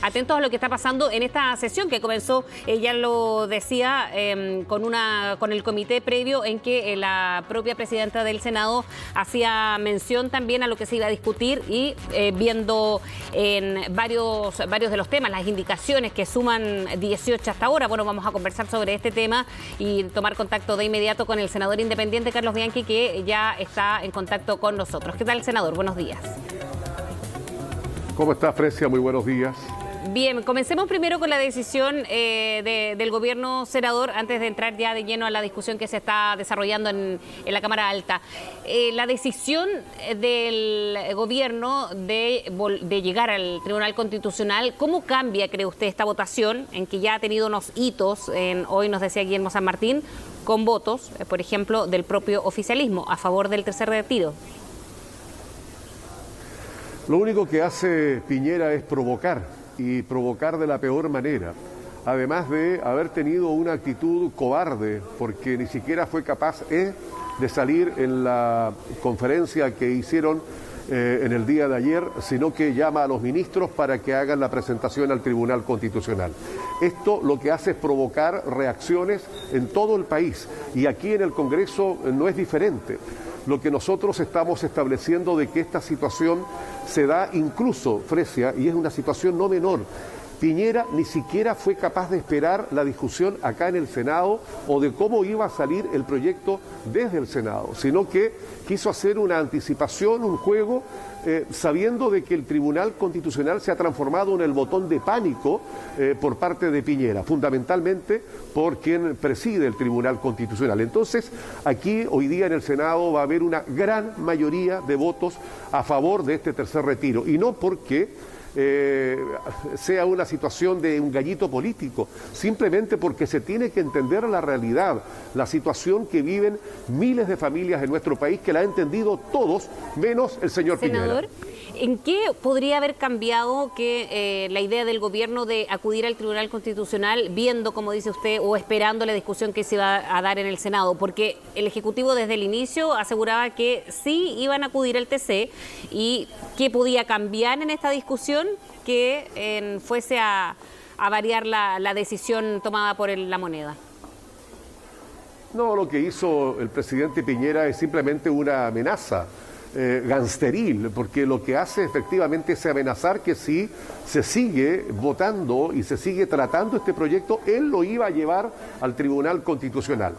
atentos a lo que está pasando en esta sesión que comenzó, ya lo decía, con el comité previo en que la propia presidenta del Senado hacía mención también a lo que se iba a discutir y viendo en varios de los temas, las indicaciones que suman 18 hasta ahora. Bueno, vamos a conversar sobre este tema y tomar contacto de inmediato con el senador independiente Carlos Bianchi, que ya está en contacto con nosotros. ¿Qué tal, senador? Buenos días. ¿Cómo está, Fresia? Muy buenos días. Bien, comencemos primero con la decisión del gobierno, senador, antes de entrar ya de lleno a la discusión que se está desarrollando en la Cámara Alta. La decisión del gobierno de llegar al Tribunal Constitucional, ¿cómo cambia, cree usted, esta votación en que ya ha tenido unos hitos, hoy nos decía Guillermo San Martín, con votos, por ejemplo, del propio oficialismo a favor del tercer retiro? Lo único que hace Piñera es provocar, y provocar de la peor manera, además de haber tenido una actitud cobarde, porque ni siquiera fue capaz de salir en la conferencia que hicieron en el día de ayer, sino que llama a los ministros para que hagan la presentación al Tribunal Constitucional. Esto lo que hace es provocar reacciones en todo el país, y aquí en el Congreso no es diferente. Lo que nosotros estamos estableciendo de que esta situación se da incluso, Fresia, y es una situación no menor. Piñera ni siquiera fue capaz de esperar la discusión acá en el Senado o de cómo iba a salir el proyecto desde el Senado, sino que quiso hacer una anticipación, un juego, sabiendo de que el Tribunal Constitucional se ha transformado en el botón de pánico por parte de Piñera, fundamentalmente por quien preside el Tribunal Constitucional. Entonces, aquí hoy día en el Senado va a haber una gran mayoría de votos a favor de este tercer retiro, y no porque sea una situación de un gallito político, simplemente porque se tiene que entender la realidad, la situación que viven miles de familias en nuestro país, que la han entendido todos, menos el señor Senador, Piñera. ¿En qué podría haber cambiado que la idea del gobierno de acudir al Tribunal Constitucional, viendo, como dice usted, o esperando la discusión que se iba a dar en el Senado? Porque el Ejecutivo desde el inicio aseguraba que sí iban a acudir al TC, y ¿qué podía cambiar en esta discusión que fuese a variar la decisión tomada por la moneda? No, lo que hizo el presidente Piñera es simplemente una amenaza gangsteril, porque lo que hace efectivamente es amenazar que si se sigue votando y se sigue tratando este proyecto, él lo iba a llevar al Tribunal Constitucional.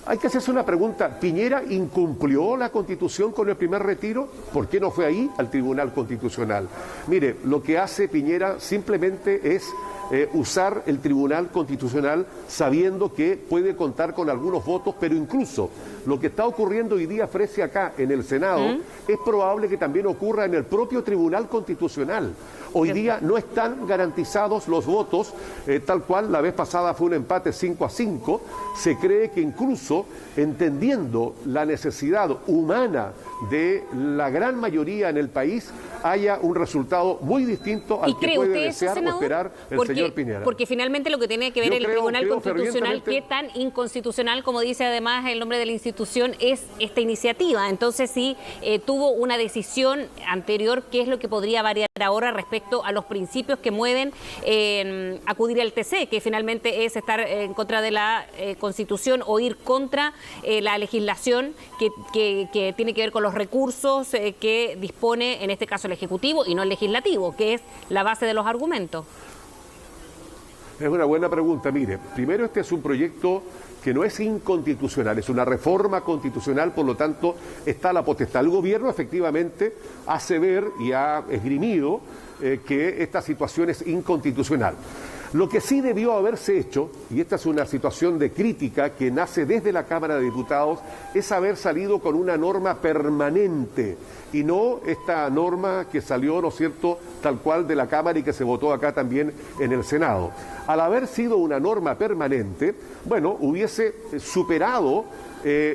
Hay que hacerse una pregunta: ¿Piñera incumplió la Constitución con el primer retiro? ¿Por qué no fue ahí al Tribunal Constitucional? Mire, lo que hace Piñera simplemente es usar el Tribunal Constitucional sabiendo que puede contar con algunos votos, pero incluso lo que está ocurriendo hoy día, Fresia, acá en el Senado, es probable que también ocurra en el propio Tribunal Constitucional. Hoy día no están garantizados los votos, tal cual la vez pasada fue un empate 5-5, se cree que incluso entendiendo la necesidad humana de la gran mayoría en el país, haya un resultado muy distinto al que puede desear o esperar el señor Piñera. Porque finalmente lo que tiene que ver el Tribunal Constitucional, qué tan inconstitucional, como dice además el nombre de la institución, es esta iniciativa. Entonces, si tuvo una decisión anterior, ¿qué es lo que podría variar ahora respecto a los principios que mueven acudir al TC, que finalmente es estar en contra de la Constitución o ir contra la legislación que tiene que ver con los recursos que dispone, en este caso, el Ejecutivo y no el Legislativo, que es la base de los argumentos? Es una buena pregunta. Mire, primero, este es un proyecto que no es inconstitucional, es una reforma constitucional, por lo tanto está la potestad. El gobierno efectivamente hace ver y ha esgrimido que esta situación es inconstitucional. Lo que sí debió haberse hecho, y esta es una situación de crítica que nace desde la Cámara de Diputados, es haber salido con una norma permanente y no esta norma que salió, ¿no es cierto?, tal cual de la Cámara y que se votó acá también en el Senado. Al haber sido una norma permanente, bueno, hubiese superado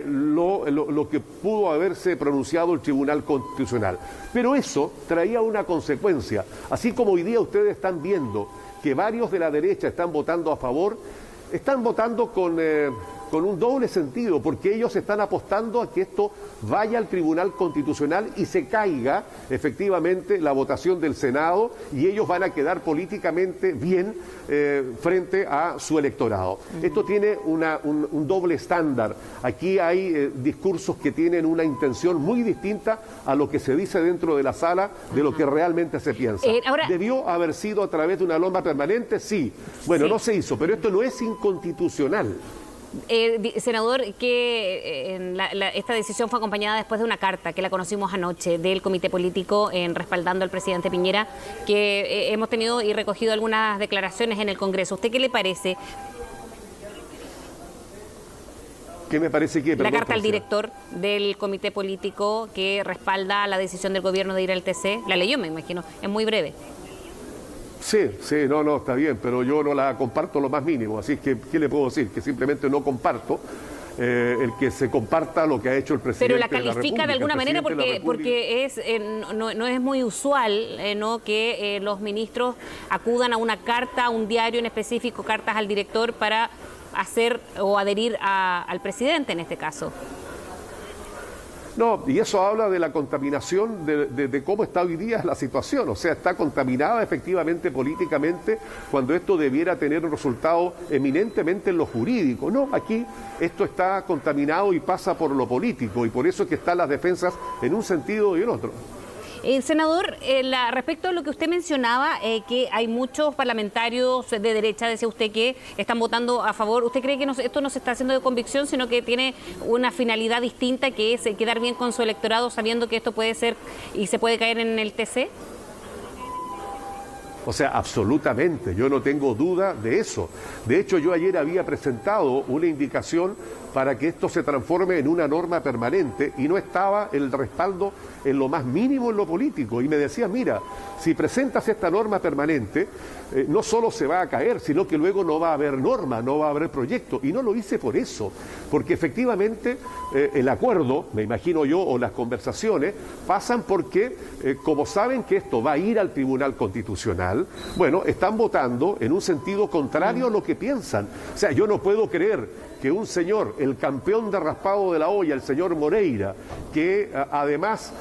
lo que pudo haberse pronunciado el Tribunal Constitucional. Pero eso traía una consecuencia. Así como hoy día ustedes están viendo que varios de la derecha están votando a favor, están votando con con un doble sentido, porque ellos están apostando a que esto vaya al Tribunal Constitucional y se caiga efectivamente la votación del Senado y ellos van a quedar políticamente bien frente a su electorado. Esto tiene un doble estándar. Aquí hay discursos que tienen una intención muy distinta a lo que se dice dentro de la sala de lo que realmente se piensa. ¿Debió haber sido a través de una norma permanente? Sí. Bueno, sí. No se hizo, pero esto no es inconstitucional. Senador, que esta decisión fue acompañada después de una carta que la conocimos anoche del Comité Político respaldando al presidente Piñera, que hemos tenido y recogido algunas declaraciones en el Congreso. ¿Usted qué le parece? ¿Qué me parece que? La carta al director del Comité Político que respalda la decisión del gobierno de ir al TC. La leyó, me imagino. Es muy breve. Sí, no, está bien, pero yo no la comparto lo más mínimo, así que, ¿qué le puedo decir? Que simplemente no comparto el que se comparta lo que ha hecho el presidente de la República. Pero la califica de alguna manera porque no es muy usual que los ministros acudan a una carta, a un diario en específico, cartas al director para hacer o adherir al presidente en este caso. No, y eso habla de la contaminación de cómo está hoy día la situación. O sea, está contaminada efectivamente políticamente cuando esto debiera tener un resultado eminentemente en lo jurídico. No, aquí esto está contaminado y pasa por lo político y por eso es que están las defensas en un sentido y en otro. Senador, respecto a lo que usted mencionaba, que hay muchos parlamentarios de derecha, decía usted, que están votando a favor. ¿Usted cree que esto no se está haciendo de convicción, sino que tiene una finalidad distinta, que es quedar bien con su electorado, sabiendo que esto puede ser y se puede caer en el TC? O sea, absolutamente, yo no tengo duda de eso. De hecho, yo ayer había presentado una indicación para que esto se transforme en una norma permanente y no estaba el respaldo en lo más mínimo en lo político. Y me decían, mira, si presentas esta norma permanente, no solo se va a caer, sino que luego no va a haber norma, no va a haber proyecto. Y no lo hice por eso, porque efectivamente el acuerdo, me imagino yo, o las conversaciones, pasan porque, como saben que esto va a ir al Tribunal Constitucional, bueno, están votando en un sentido contrario a lo que piensan. O sea, yo no puedo creer que un señor, el campeón de raspado de la olla, el señor Moreira, que además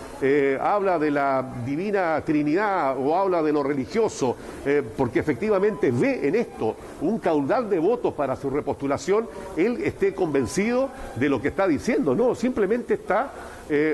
habla de la divina Trinidad o habla de lo religioso, porque efectivamente ve en esto un caudal de votos para su repostulación, él esté convencido de lo que está diciendo. No, simplemente está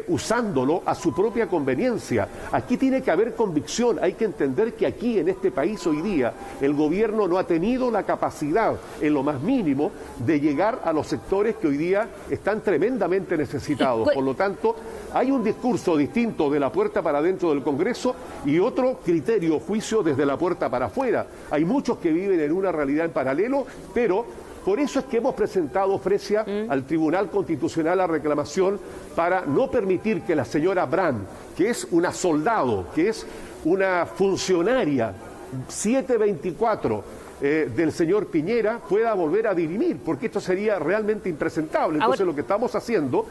usándolo a su propia conveniencia. Aquí tiene que haber convicción. Hay que entender que aquí en este país hoy día el gobierno no ha tenido la capacidad en lo más mínimo de llegar a los sectores que hoy día están tremendamente necesitados. Por lo tanto, hay un discurso distinto de la puerta para adentro del Congreso y otro criterio, juicio desde la puerta para afuera. Hay muchos que viven en una realidad en paralelo, pero por eso es que hemos presentado, Fresia, al Tribunal Constitucional la reclamación para no permitir que la señora Brand, que es una soldado, que es una funcionaria 724 del señor Piñera, pueda volver a dirimir, porque esto sería realmente impresentable. Entonces lo que estamos haciendo,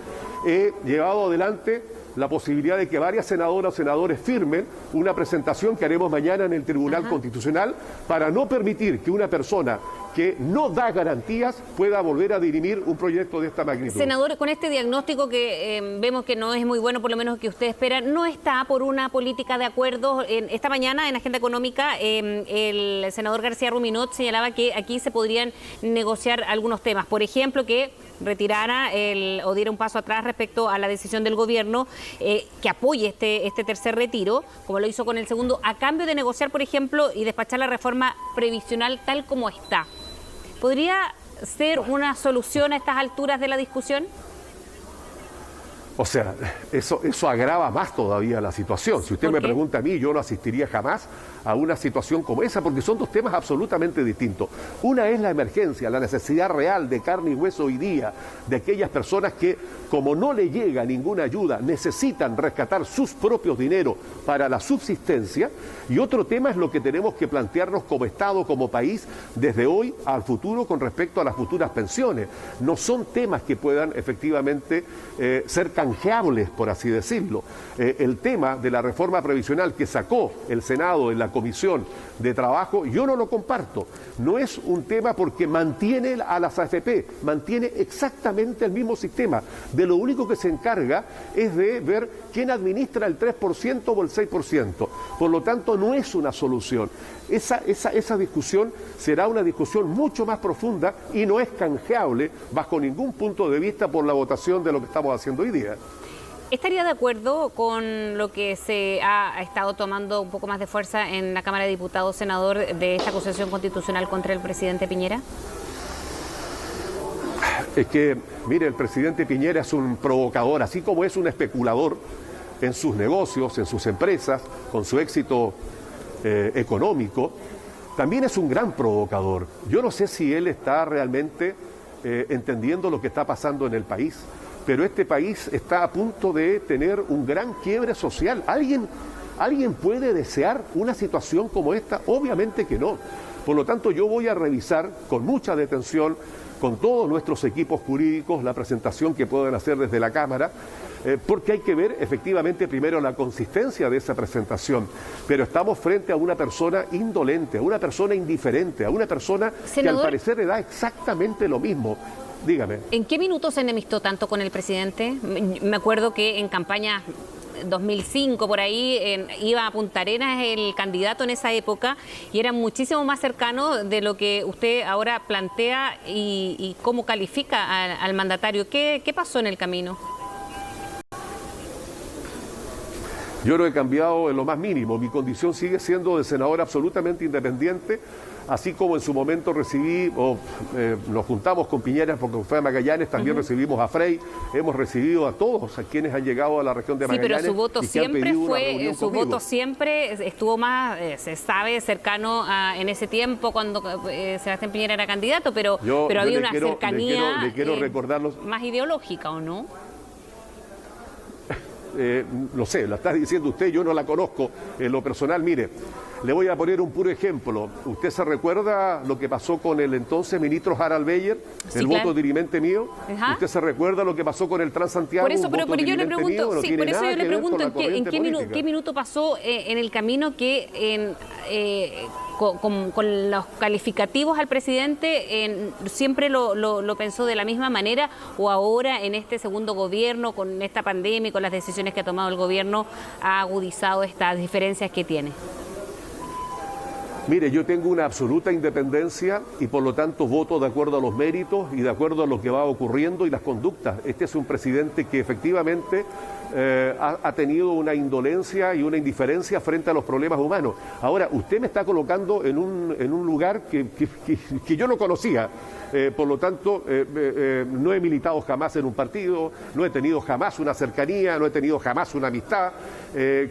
llevado adelante la posibilidad de que varias senadoras o senadores firmen una presentación que haremos mañana en el Tribunal Constitucional para no permitir que una persona que no da garantías pueda volver a dirimir un proyecto de esta magnitud. Senador, con este diagnóstico que vemos que no es muy bueno, por lo menos que usted espera, ¿no está por una política de acuerdos? Esta mañana en Agenda Económica el senador García Ruminot señalaba que aquí se podrían negociar algunos temas. Por ejemplo, que retirara o diera un paso atrás respecto a la decisión del gobierno que apoye este tercer retiro, como lo hizo con el segundo, a cambio de negociar, por ejemplo, y despachar la reforma previsional tal como está. ¿Podría ser una solución a estas alturas de la discusión? O sea, eso agrava más todavía la situación. Si usted me pregunta a mí, yo no asistiría jamás a una situación como esa, porque son dos temas absolutamente distintos. Una es la emergencia, la necesidad real de carne y hueso hoy día, de aquellas personas que, como no le llega ninguna ayuda, necesitan rescatar sus propios dineros para la subsistencia. Y otro tema es lo que tenemos que plantearnos como Estado, como país, desde hoy al futuro con respecto a las futuras pensiones. No son temas que puedan efectivamente ser canjeables canjeables, por así decirlo. El tema de la reforma previsional que sacó el Senado en la Comisión de Trabajo, yo no lo comparto. No es un tema porque mantiene a las AFP, mantiene exactamente el mismo sistema. De lo único que se encarga es de ver quién administra el 3% o el 6%. Por lo tanto, no es una solución. Esa discusión será una discusión mucho más profunda y no es canjeable bajo ningún punto de vista por la votación de lo que estamos haciendo hoy día. ¿Estaría de acuerdo con lo que se ha estado tomando un poco más de fuerza en la Cámara de Diputados, senador, de esta acusación constitucional contra el presidente Piñera? Es que, mire, el presidente Piñera es un provocador, así como es un especulador en sus negocios, en sus empresas, con su éxito económico, también es un gran provocador. Yo no sé si él está realmente entendiendo lo que está pasando en el país, pero este país está a punto de tener un gran quiebre social. ¿Alguien puede desear una situación como esta? Obviamente que no. Por lo tanto, yo voy a revisar con mucha detención, con todos nuestros equipos jurídicos, la presentación que pueden hacer desde la Cámara, porque hay que ver efectivamente primero la consistencia de esa presentación. Pero estamos frente a una persona indolente, a una persona indiferente, a una persona que al parecer le da exactamente lo mismo. Dígame. ¿En qué minutos se enemistó tanto con el presidente? Me acuerdo que en campaña 2005, por ahí, iba a Punta Arenas el candidato en esa época y era muchísimo más cercano de lo que usted ahora plantea y cómo califica al mandatario. ¿Qué pasó en el camino? Yo no he cambiado en lo más mínimo. Mi condición sigue siendo de senador absolutamente independiente, así como en su momento recibí, nos juntamos con Piñera porque fue a Magallanes, también recibimos a Frey, hemos recibido a todos a quienes han llegado a la región de Magallanes. Sí, pero su voto siempre estuvo más, se sabe, cercano en ese tiempo cuando Sebastián Piñera era candidato, pero había una cercanía más ideológica, ¿o no? No sé, la está diciendo usted, yo no la conozco en lo personal. Mire, le voy a poner un puro ejemplo. ¿Usted se recuerda lo que pasó con el entonces ministro Harald Beyer, el voto dirimente mío? Ajá. ¿Usted se recuerda lo que pasó con el Transantiago? Por eso, pero yo le pregunto, sí, por eso yo le pregunto en qué minuto pasó en el camino que con los calificativos al presidente siempre lo pensó de la misma manera, o ahora en este segundo gobierno, con esta pandemia y con las decisiones que ha tomado el gobierno, ha agudizado estas diferencias que tiene. Mire, yo tengo una absoluta independencia y por lo tanto voto de acuerdo a los méritos y de acuerdo a lo que va ocurriendo y las conductas. Este es un presidente que efectivamente ha tenido una indolencia y una indiferencia frente a los problemas humanos. Ahora, usted me está colocando en un lugar que yo no conocía. Por lo tanto, no he militado jamás en un partido, no he tenido jamás una cercanía, no he tenido jamás una amistad.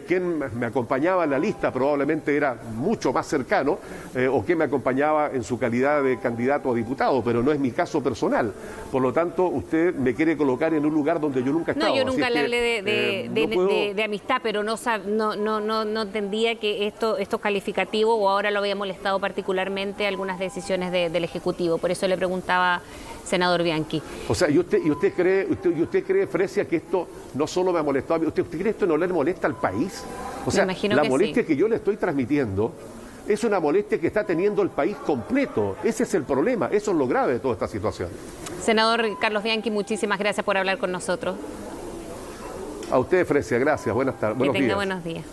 Quien me acompañaba en la lista probablemente era mucho más cercano, o quien me acompañaba en su calidad de candidato a diputado, pero no es mi caso personal. Por lo tanto, usted me quiere colocar en un lugar donde yo nunca he estado. No, yo nunca le hablé de amistad, pero no entendía que estos calificativos, o ahora lo había molestado particularmente algunas decisiones del Ejecutivo. Por eso le preguntaba, senador Bianchi. O sea, ¿y usted cree, Fresia, que esto no solo me ha molestado a mí? ¿Usted cree que esto no le molesta al país? O sea, la molestia que yo le estoy transmitiendo es una molestia que está teniendo el país completo. Ese es el problema, eso es lo grave de toda esta situación. Senador Carlos Bianchi, muchísimas gracias por hablar con nosotros. A usted, Fresia, gracias. Buenas tardes. Que tenga buenos días.